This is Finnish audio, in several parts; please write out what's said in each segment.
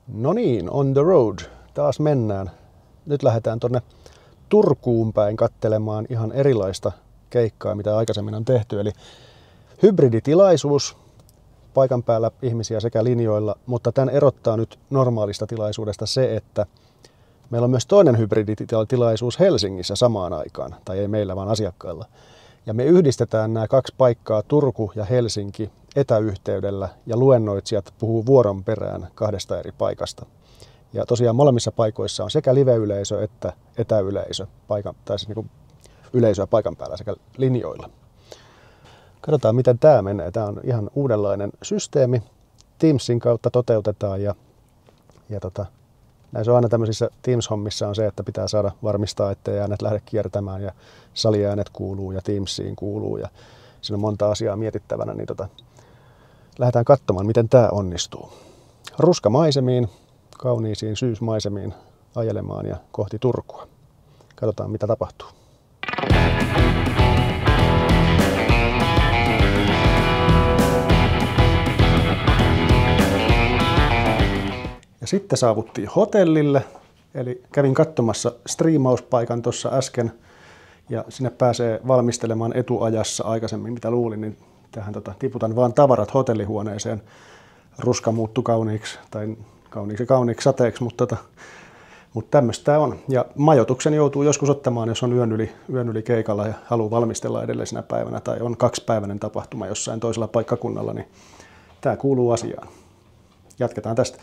No niin, on the road. Taas mennään. Nyt lähdetään tonne Turkuun päin katselemaan ihan erilaista keikkaa, mitä aikaisemmin on tehty. Eli hybriditilaisuus, paikan päällä ihmisiä sekä linjoilla, mutta tämän erottaa nyt normaalista tilaisuudesta se, että meillä on myös toinen hybriditilaisuus Helsingissä samaan aikaan, tai ei meillä vaan asiakkailla. Ja me yhdistetään nämä kaksi paikkaa, Turku ja Helsinki, etäyhteydellä, ja luennoitsijat puhuu vuoron perään kahdesta eri paikasta. Ja tosiaan molemmissa paikoissa on sekä live-yleisö että etäyleisö, tai siis niin yleisöä paikan päällä sekä linjoilla. Katsotaan, miten tämä menee. Tämä on ihan uudenlainen systeemi. Teamsin kautta toteutetaan ja näissä on aina tämmöisissä Teams-hommissa on se, että pitää saada varmistaa, ettei äänet lähde kiertämään ja saliäänet kuuluu ja Teamsiin kuuluu ja siinä on monta asiaa mietittävänä, niin lähdetään katsomaan, miten tämä onnistuu. Ruskamaisemiin, kauniisiin syysmaisemiin ajelemaan ja kohti Turkua. Katsotaan, mitä tapahtuu. Ja sitten saavuttiin hotellille, eli kävin katsomassa striimauspaikan tuossa äsken, ja sinne pääsee valmistelemaan etuajassa aikaisemmin, mitä luulin, niin tähän tiputan vaan tavarat hotellihuoneeseen. Ruska muuttui kauniiksi, tai kauniiksi sateeksi, mutta tämmöistä tämä on. Ja majoituksen joutuu joskus ottamaan, jos on yön yli keikalla ja haluaa valmistella edellisenä päivänä, tai on 2-päiväinen tapahtuma jossain toisella paikkakunnalla, niin tämä kuuluu asiaan. Jatketaan tästä.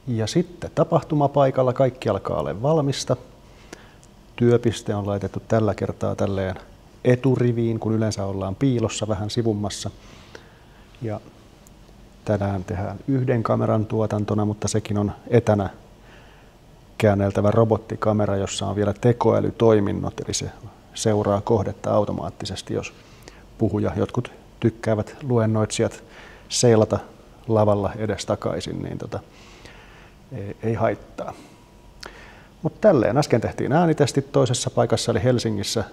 Ja sitten tapahtumapaikalla kaikki alkaa olla valmista. Työpiste on laitettu tällä kertaa tälleen eturiviin, kun yleensä ollaan piilossa vähän sivummassa. Ja tänään tehdään yhden kameran tuotantona, mutta sekin on etänä käänneltävä robottikamera, jossa on vielä tekoälytoiminnot, eli se seuraa kohdetta automaattisesti, jos puhuja. Jotkut tykkäävät luennoitsijat seilata lavalla edestakaisin, niin ei haittaa. Mutta tälleen äsken tehtiin äänitestit toisessa paikassa, eli Helsingissä.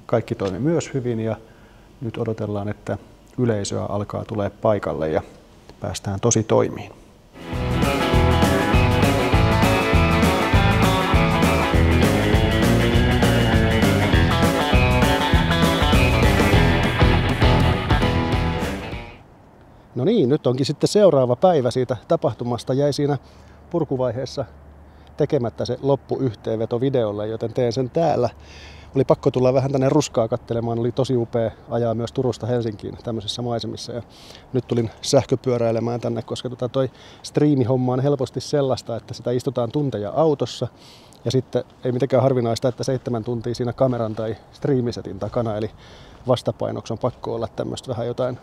Kaikki toimi myös hyvin ja nyt odotellaan, että yleisöä alkaa tulee paikalle ja päästään tosi toimiin. No niin, nyt onkin sitten seuraava päivä siitä tapahtumasta. Jäi siinä purkuvaiheessa tekemättä se loppuyhteenveto videolle, joten teen sen täällä. Oli pakko tulla vähän tänne Ruskaa katselemaan. Oli tosi upea ajaa myös Turusta Helsinkiin tämmöisissä maisemissa. Ja nyt tulin sähköpyöräilemään tänne, koska toi striimihomma on helposti sellaista, että sitä istutaan tunteja autossa. Ja sitten ei mitenkään harvinaista, että 7 tuntia siinä kameran tai striimisetin takana. Eli vastapainoksi on pakko olla tämmöistä vähän jotain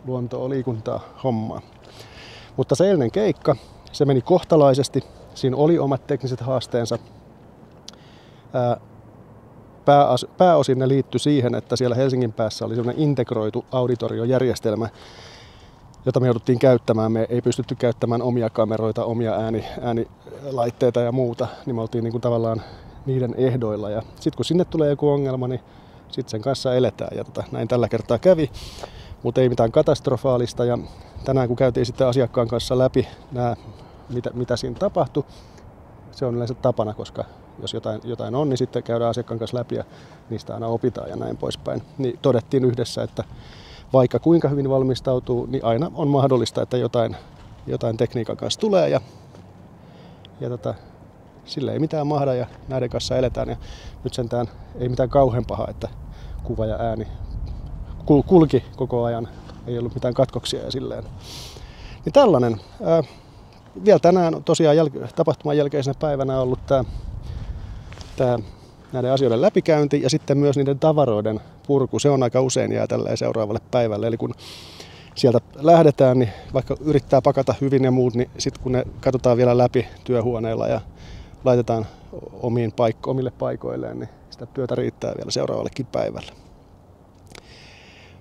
luontoa, liikuntaa, hommaa. Mutta se eilinen keikka, se meni kohtalaisesti. Siinä oli omat tekniset haasteensa. Pääosin ne liittyi siihen, että siellä Helsingin päässä oli sellainen integroitu auditoriojärjestelmä, jota me jouduttiin käyttämään. Me ei pystytty käyttämään omia kameroita, omia äänilaitteita ja muuta, niin me oltiin niin kuin tavallaan niiden ehdoilla. Ja sitten kun sinne tulee joku ongelma, niin sitten sen kanssa eletään. Ja näin tällä kertaa kävi, mutta ei mitään katastrofaalista. Ja tänään kun käytiin sitten asiakkaan kanssa läpi nämä, mitä siinä tapahtui, se on yleensä tapana, koska jos jotain on, niin sitten käydään asiakkaan kanssa läpi ja niistä aina opitaan ja näin poispäin. Niin todettiin yhdessä, että vaikka kuinka hyvin valmistautuu, niin aina on mahdollista, että jotain tekniikan kanssa tulee ja sille ei mitään mahda ja näiden kanssa eletään. Ja nyt sentään ei mitään kauhean pahaa, että kuva ja ääni kulki koko ajan, ei ollut mitään katkoksia ja silleen. Niin tällainen. Vielä tänään tosiaan tapahtuman jälkeisenä päivänä on ollut tämä näiden asioiden läpikäynti ja sitten myös niiden tavaroiden purku. Se on aika usein jää tälleen seuraavalle päivälle. Eli kun sieltä lähdetään, niin vaikka yrittää pakata hyvin ja muut, niin sitten kun ne katsotaan vielä läpi työhuoneella ja laitetaan omille paikoilleen, niin sitä työtä riittää vielä seuraavallekin päivälle.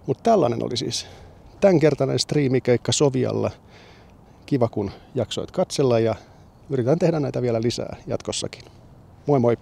Mutta tällainen oli siis tämänkertainen striimikeikka Sovialla. Kiva kun jaksoit katsella ja yritetään tehdä näitä vielä lisää jatkossakin. Moi moi!